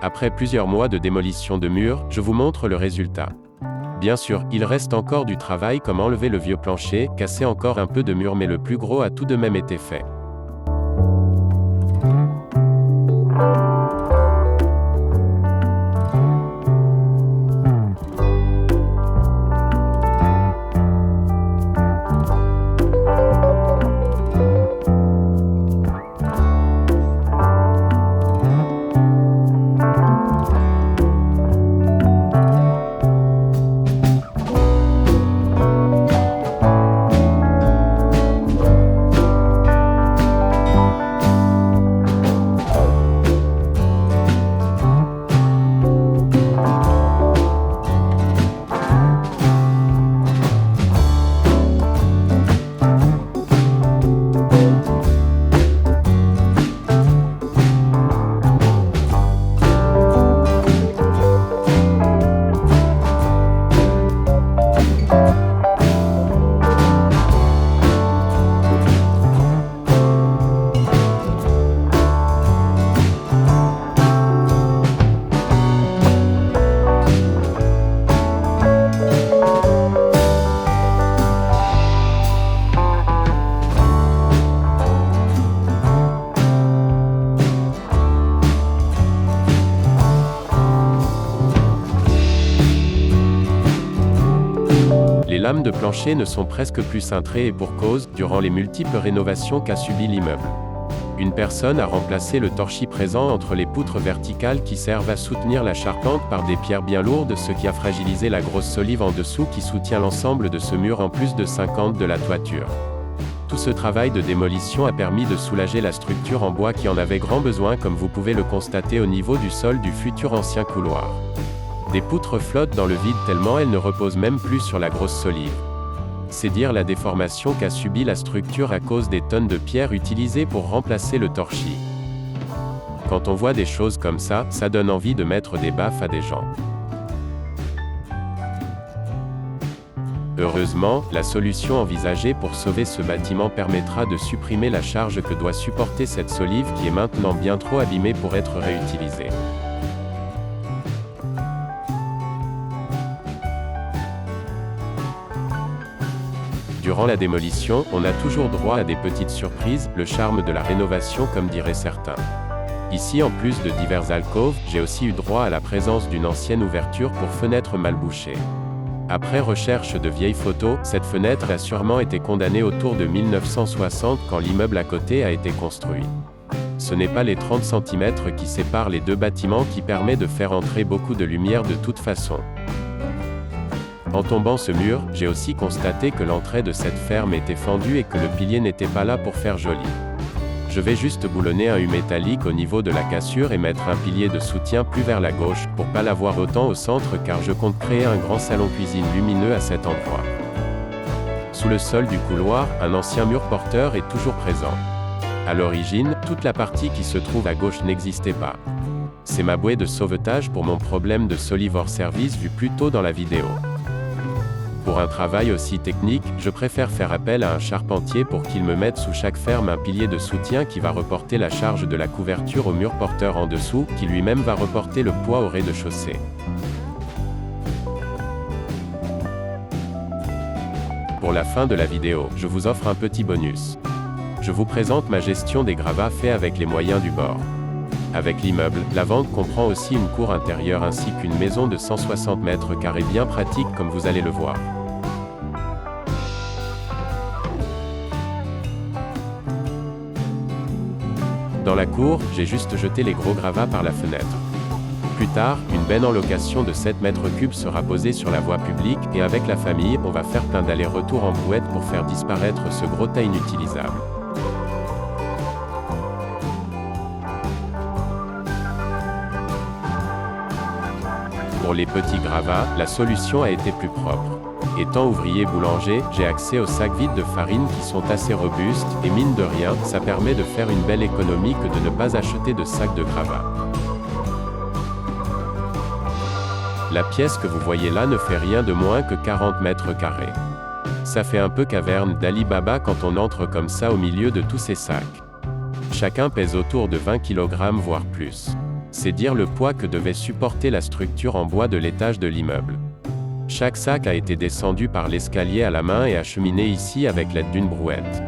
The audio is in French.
Après plusieurs mois de démolition de murs, je vous montre le résultat. Bien sûr, il reste encore du travail comme enlever le vieux plancher, casser encore un peu de mur, mais le plus gros a tout de même été fait. Les lames de plancher ne sont presque plus cintrées et pour cause, durant les multiples rénovations qu'a subi l'immeuble. Une personne a remplacé le torchis présent entre les poutres verticales qui servent à soutenir la charpente par des pierres bien lourdes, ce qui a fragilisé la grosse solive en dessous qui soutient l'ensemble de ce mur en plus de 50 de la toiture. Tout ce travail de démolition a permis de soulager la structure en bois qui en avait grand besoin, comme vous pouvez le constater au niveau du sol du futur ancien couloir. Des poutres flottent dans le vide tellement elles ne reposent même plus sur la grosse solive. C'est dire la déformation qu'a subie la structure à cause des tonnes de pierres utilisées pour remplacer le torchis. Quand on voit des choses comme ça, ça donne envie de mettre des baffes à des gens. Heureusement, la solution envisagée pour sauver ce bâtiment permettra de supprimer la charge que doit supporter cette solive qui est maintenant bien trop abîmée pour être réutilisée. Durant la démolition, on a toujours droit à des petites surprises, le charme de la rénovation comme diraient certains. Ici, en plus de diverses alcôves, j'ai aussi eu droit à la présence d'une ancienne ouverture pour fenêtre mal bouchée. Après recherche de vieilles photos, cette fenêtre a sûrement été condamnée autour de 1960 quand l'immeuble à côté a été construit. Ce n'est pas les 30 cm qui séparent les deux bâtiments qui permet de faire entrer beaucoup de lumière de toute façon. En tombant ce mur, j'ai aussi constaté que l'entrée de cette ferme était fendue et que le pilier n'était pas là pour faire joli. Je vais juste boulonner un U métallique au niveau de la cassure et mettre un pilier de soutien plus vers la gauche, pour pas l'avoir autant au centre car je compte créer un grand salon cuisine lumineux à cet endroit. Sous le sol du couloir, un ancien mur porteur est toujours présent. À l'origine, toute la partie qui se trouve à gauche n'existait pas. C'est ma bouée de sauvetage pour mon problème de solive hors service vu plus tôt dans la vidéo. Pour un travail aussi technique, je préfère faire appel à un charpentier pour qu'il me mette sous chaque ferme un pilier de soutien qui va reporter la charge de la couverture au mur porteur en dessous, qui lui-même va reporter le poids au rez-de-chaussée. Pour la fin de la vidéo, je vous offre un petit bonus. Je vous présente ma gestion des gravats faits avec les moyens du bord. Avec l'immeuble, la vente comprend aussi une cour intérieure ainsi qu'une maison de 160 mètres carrés bien pratique comme vous allez le voir. Dans la cour, j'ai juste jeté les gros gravats par la fenêtre. Plus tard, une benne en location de 7 mètres cubes sera posée sur la voie publique et avec la famille, on va faire plein d'allers-retours en brouette pour faire disparaître ce gros tas inutilisable. Pour les petits gravats, la solution a été plus propre. Étant ouvrier boulanger, j'ai accès aux sacs vides de farine qui sont assez robustes, et mine de rien, ça permet de faire une belle économie que de ne pas acheter de sacs de gravats. La pièce que vous voyez là ne fait rien de moins que 40 mètres carrés. Ça fait un peu caverne d'Ali Baba quand on entre comme ça au milieu de tous ces sacs. Chacun pèse autour de 20 kg voire plus. C'est dire le poids que devait supporter la structure en bois de l'étage de l'immeuble. Chaque sac a été descendu par l'escalier à la main et acheminé ici avec l'aide d'une brouette.